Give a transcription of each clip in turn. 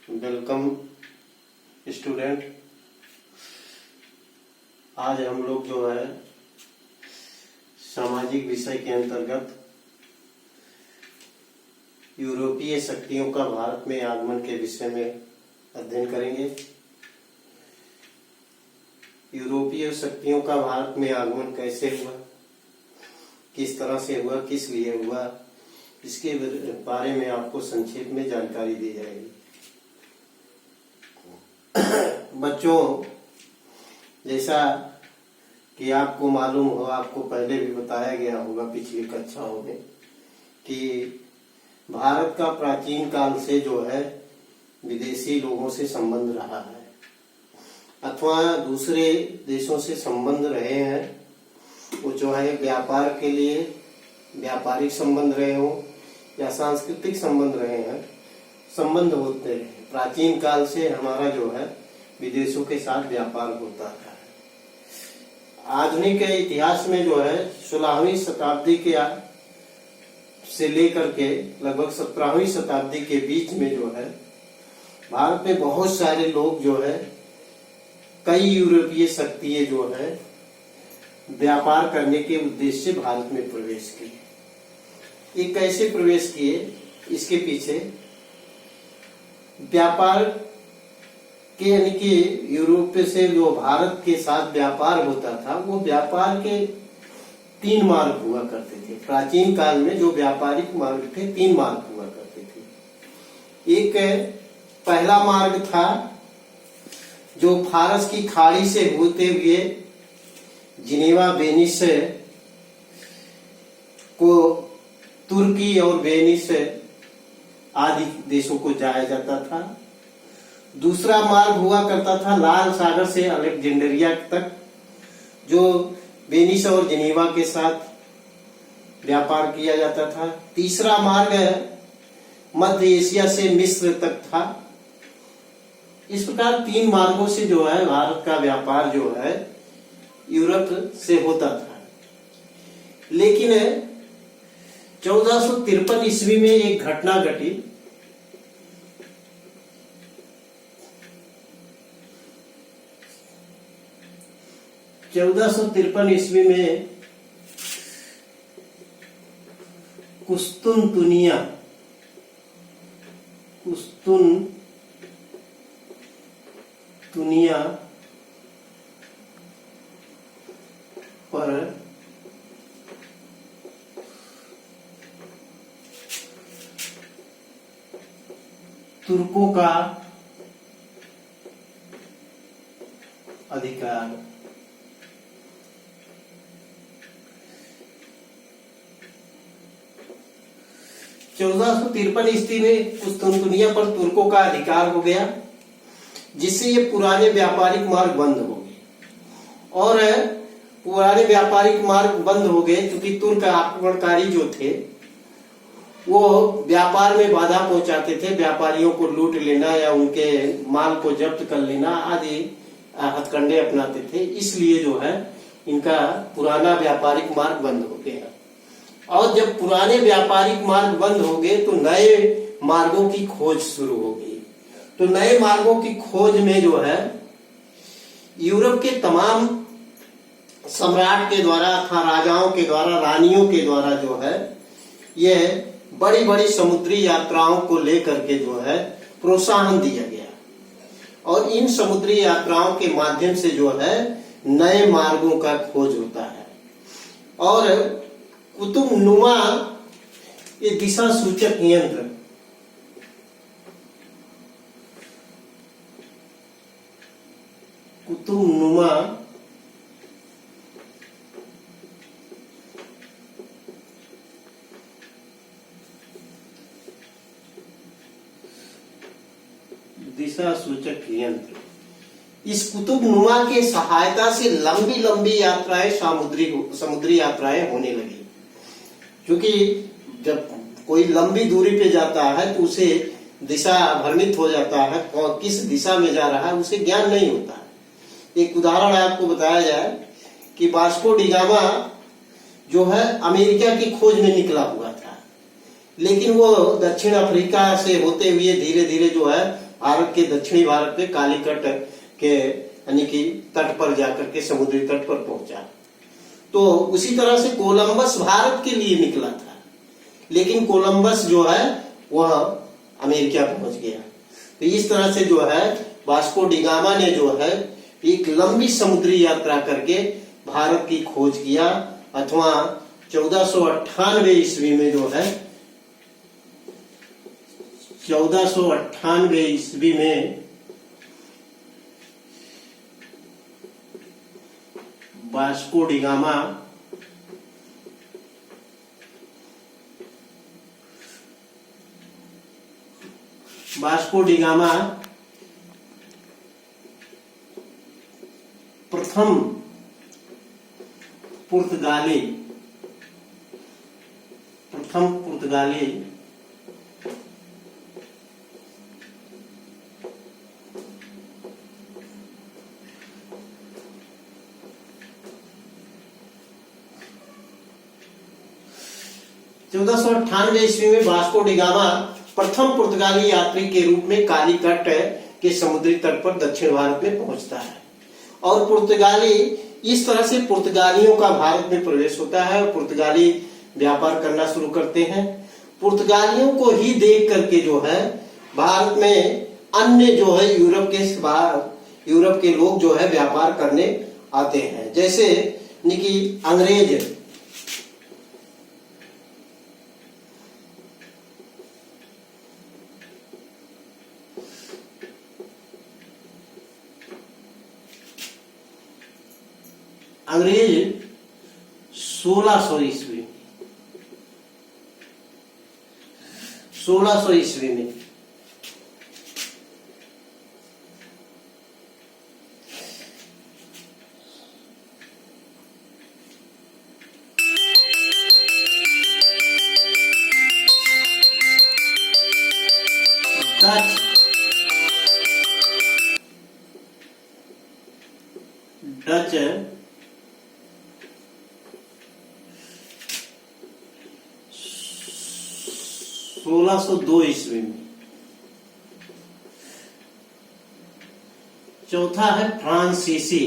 Welcome student. आज हम लोग जो है सामाजिक विषय के अंतर्गत यूरोपीय शक्तियों का भारत में आगमन के विषय में अध्ययन करेंगे। यूरोपीय शक्तियों का भारत में आगमन कैसे हुआ, किस तरह से हुआ, किस लिए हुआ, इसके बारे में आपको संक्षेप में जानकारी दी जाएगी। बच्चों, जैसा कि आपको मालूम हो, आपको पहले भी बताया गया होगा पिछली कक्षाओं में कि भारत का प्राचीन काल से जो है विदेशी लोगों से संबंध रहा है अथवा दूसरे देशों से संबंध रहे हैं। वो जो है व्यापार के लिए व्यापारिक संबंध रहे हो या सांस्कृतिक संबंध रहे हैं, संबंध होते हैं। प्राचीन काल से हमारा जो है विदेशों के साथ व्यापार होता है। आधुनिक इतिहास में जो है 16वीं शताब्दी के से लेकर के लगभग 17वीं शताब्दी के बीच में जो है भारत में बहुत सारे लोग जो है कई यूरोपीय शक्तियां जो है व्यापार करने के उद्देश्य से भारत में प्रवेश किए। ये कैसे प्रवेश किए, इसके पीछे व्यापार के यानी कि यूरोप से जो भारत के साथ व्यापार होता था, वो व्यापार के 3 मार्ग हुआ करते थे। प्राचीन काल में जो व्यापारिक मार्ग थे 3 मार्ग हुआ करते थे। एक पहला मार्ग था जो फारस की खाड़ी से होते हुए जिनेवा, वेनिस को तुर्की और वेनिस आदि देशों को जाया जाता था। दूसरा मार्ग हुआ करता था लाल सागर से अलेक्जेंड्रिया तक, जो वेनिस और जिनेवा के साथ व्यापार किया जाता था। तीसरा मार्ग मध्य एशिया से मिस्र तक था। इस प्रकार 3 मार्गों से जो है भारत का व्यापार जो है यूरोप से होता था। लेकिन 1453 ईस्वी में एक घटना घटी। ईस्वी में कुस्तुनतुनिया पर तुर्कों का अधिकार। ईस्वी में कुस्तुनतुनिया पर तुर्कों का अधिकार हो गया, जिससे ये पुराने व्यापारिक मार्ग बंद हो गए। और पुराने व्यापारिक मार्ग बंद हो गए क्योंकि तुर्क आक्रमणकारी जो थे वो व्यापार में बाधा पहुंचाते थे। व्यापारियों को लूट लेना या उनके माल को जब्त कर लेना आदि हथकंडे अपनाते थे। इसलिए जो है इनका पुराना व्यापारिक मार्ग बंद हो गया। और जब पुराने व्यापारिक मार्ग बंद हो गए तो नए मार्गों की खोज शुरू हो गई। तो नए मार्गों की खोज में जो है यूरोप के तमाम सम्राट के द्वारा अथवा राजाओं के द्वारा, रानियों के द्वारा जो है यह बड़ी बड़ी समुद्री यात्राओं को लेकर के जो है प्रोत्साहन दिया गया। और इन समुद्री यात्राओं के माध्यम से जो है नए मार्गों का खोज होता है। और कुतुब नुमा ये दिशा सूचक यंत्र कुतुब नुमा दिशा सूचक यंत्र, इस कुतुब नुमा के सहायता से लंबी लंबी यात्राएं समुद्री यात्राएं होने लगी। क्योंकि जब कोई लंबी दूरी पे जाता है तो उसे दिशा भ्रमित हो जाता है, किस दिशा में जा रहा है उसे ज्ञान नहीं होता है। एक उदाहरण आपको बताया जाए कि वास्को डी गामा जो है अमेरिका की खोज में निकला हुआ था, लेकिन वो दक्षिण अफ्रीका से होते हुए धीरे धीरे जो है भारत के दक्षिणी भारत में कालीकट के यानी कि तट पर जाकर के समुद्री तट पर पहुंचा। तो उसी तरह से कोलंबस भारत के लिए निकला था, लेकिन कोलंबस जो है वह अमेरिका पहुंच गया। तो इस तरह से जो है वास्को डी गामा ने जो है एक लंबी समुद्री यात्रा करके भारत की खोज किया, अथवा 1498 ईस्वी में जो है 1498 ईस्वी में वास्को डी गामा प्रथम पुर्तगाली 1498 ईस्वी में वास्को डी गामा प्रथम पुर्तगाली यात्री के रूप में कालीकट के समुद्री तट पर दक्षिण भारत में पहुंचता है। और पुर्तगाली इस तरह से पुर्तगालियों का भारत में प्रवेश होता है और पुर्तगाली व्यापार करना शुरू करते हैं। पुर्तगालियों को ही देख करके जो है भारत में अन्य जो है यूरोप के लोग जो है व्यापार करने आते हैं। जैसे कि अंग्रेज 1600 ईस्वी में डच 1602 ईस्वी में। चौथा है फ्रांसीसी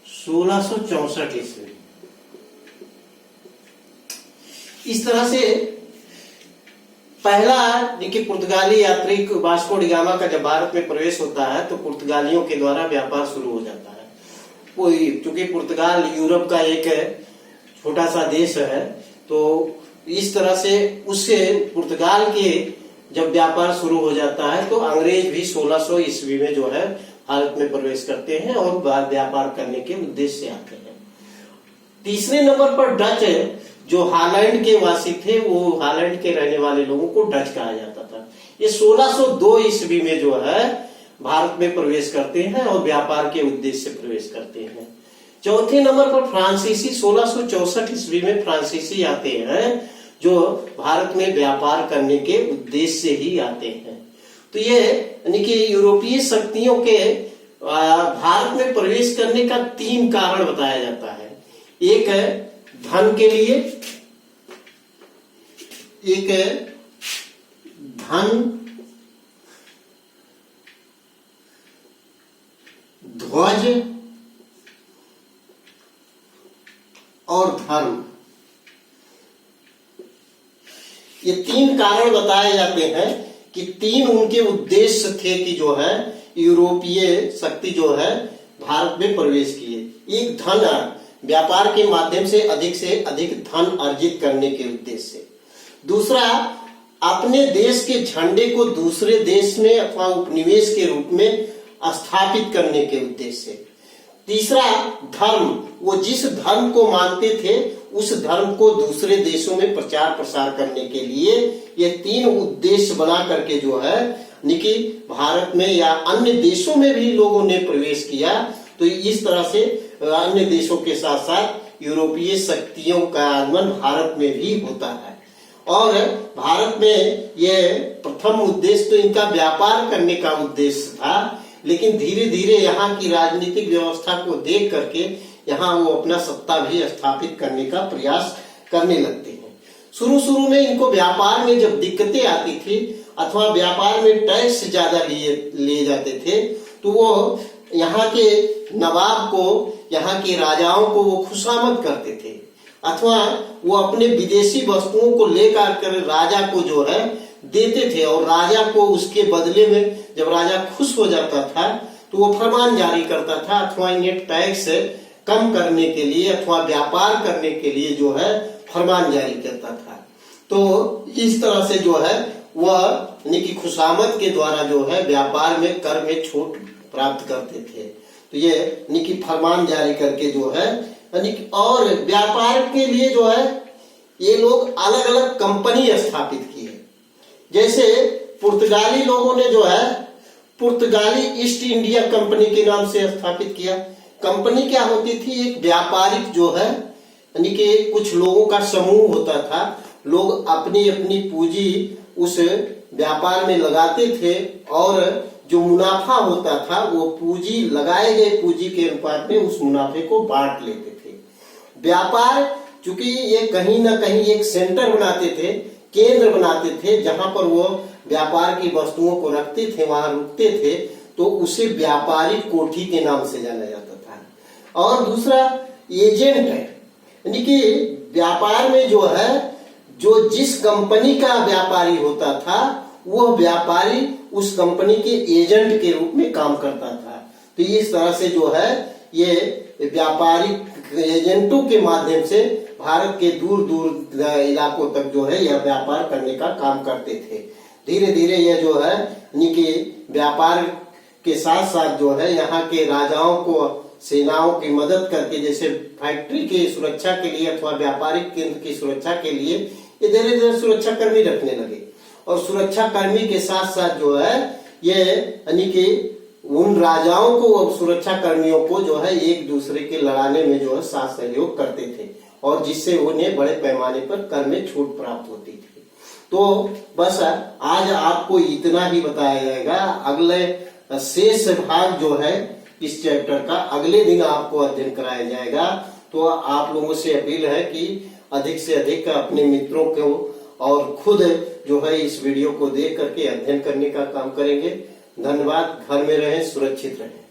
1664 ईस्वी। इस तरह से पहला देखिए पुर्तगाली यात्री वास्को डी गामा का जब भारत में प्रवेश होता है तो पुर्तगालियों के द्वारा व्यापार शुरू हो जाता है। चूंकि पुर्तगाल यूरोप का एक छोटा सा देश है, तो इस तरह से उससे पुर्तगाल के जब व्यापार शुरू हो जाता है तो अंग्रेज भी 1600 ईस्वी में जो है भारत में प्रवेश करते हैं और व्यापार करने के उद्देश्य से आते हैं। तीसरे नंबर पर डच जो हालैंड के वासी थे, वो हालैंड के रहने वाले लोगों को डच कहा जाता था। ये 1602 ईस्वी में जो है भारत में प्रवेश करते हैं और व्यापार के उद्देश्य से प्रवेश करते हैं। चौथे नंबर पर फ्रांसीसी 1664 ईस्वी में फ्रांसीसी आते हैं जो भारत में व्यापार करने के उद्देश्य से ही आते हैं। तो ये यानी कि यूरोपीय शक्तियों के भारत में प्रवेश करने का 3 कारण बताया जाता है। एक है धन के लिए, एक है धन, ध्वज और धर्म। ये 3 कारण बताए जाते हैं कि 3 उनके उद्देश्य थे कि जो है यूरोपीय शक्ति जो है भारत में प्रवेश किए। एक धन, व्यापार के माध्यम से अधिक धन अर्जित करने के उद्देश्य से। दूसरा, अपने देश के झंडे को दूसरे देश में अथवा उपनिवेश के रूप में स्थापित करने के उद्देश्य से। तीसरा, धर्म, वो जिस धर्म को मानते थे उस धर्म को दूसरे देशों में प्रचार प्रसार करने के लिए ये 3 उद्देश्य बना करके जो है निकी भारत में या अन्य देशों में भी लोगों ने प्रवेश किया। तो इस तरह से अन्य देशों के साथ साथ यूरोपीय शक्तियों का आगमन भारत में भी होता है। और भारत में यह प्रथम उद्देश्य तो इनका व्यापार करने का उद्देश्य था, लेकिन धीरे धीरे यहाँ की राजनीतिक व्यवस्था को देख करके यहाँ वो अपना सत्ता भी स्थापित करने का प्रयास करने लगते हैं। शुरू शुरू में इनको व्यापार में जब दिक्कतें आती थी अथवा व्यापार में टैक्स ज्यादा लिए जाते थे, तो वो यहाँ के नवाब को, यहाँ के राजाओं को वो खुशामद करते थे, अथवा वो अपने विदेशी वस्तुओं को लेकर कर राजा को जो है देते थे, और राजा को उसके बदले में जब राजा खुश हो जाता था तो वो फरमान जारी करता था, अथवा इन्हें टैक्स कम करने के लिए अथवा व्यापार करने के लिए जो है फरमान जारी करता था। तो इस तरह से जो है वह यानी कि खुशामद के द्वारा जो है व्यापार में कर में छूट प्राप्त करते थे। तो ये यानी कि फरमान जारी करके जो है यानी कि, और व्यापार के लिए जो है ये लोग अलग अलग कंपनी स्थापित की है। जैसे पुर्तगाली लोगों ने जो है पुर्तगाली ईस्ट इंडिया कंपनी के नाम से स्थापित किया। कंपनी क्या होती थी? एक व्यापारिक जो है यानी कि कुछ लोगों का समूह होता था, लोग अपनी अपनी पूंजी उस व्यापार में लगाते थे और जो मुनाफा होता था वो पूंजी लगाए गए पूंजी के अनुपात में उस मुनाफे को बांट लेते थे। व्यापार चूंकि ये कहीं ना कहीं एक सेंटर बनाते थे, केंद्र बनाते थे, जहां पर वो व्यापार की वस्तुओं को रखते थे, वहां रुकते थे, तो उसे व्यापारिक कोठी के नाम से जाना जाता था। और दूसरा एजेंट है, यानी कि व्यापार में जो है जो जिस कंपनी का व्यापारी होता था वह व्यापारी उस कंपनी के एजेंट के रूप में काम करता था। तो इस तरह से जो है ये व्यापारिक एजेंटों के माध्यम से भारत के दूर दूर इलाकों तक जो है यह व्यापार करने का काम करते थे। धीरे धीरे यह जो है यानी कि व्यापार के साथ साथ जो है यहाँ के राजाओं को सेनाओं की मदद करके, जैसे फैक्ट्री की सुरक्षा के लिए अथवा व्यापारिक केंद्र की सुरक्षा के लिए ये धीरे धीरे सुरक्षा कर्मी रखने लगे। और सुरक्षा कर्मी के साथ साथ जो है ये यानी कि उन राजाओं को और सुरक्षा कर्मियों को जो है एक दूसरे के लड़ाने में जो है साथ सहयोग करते थे, और जिससे उन्हें बड़े पैमाने पर कर में छूट प्राप्त होती थी। तो बस आज आपको इतना ही बताया जाएगा। अगले शेष भाग जो है इस चैप्टर का अगले दिन आपको अध्ययन कराया जाएगा। तो आप लोगों से अपील है कि अधिक से अधिक अपने मित्रों को और खुद जो है इस वीडियो को देख करके अध्ययन करने का काम करेंगे। धन्यवाद। घर में रहें, सुरक्षित रहें।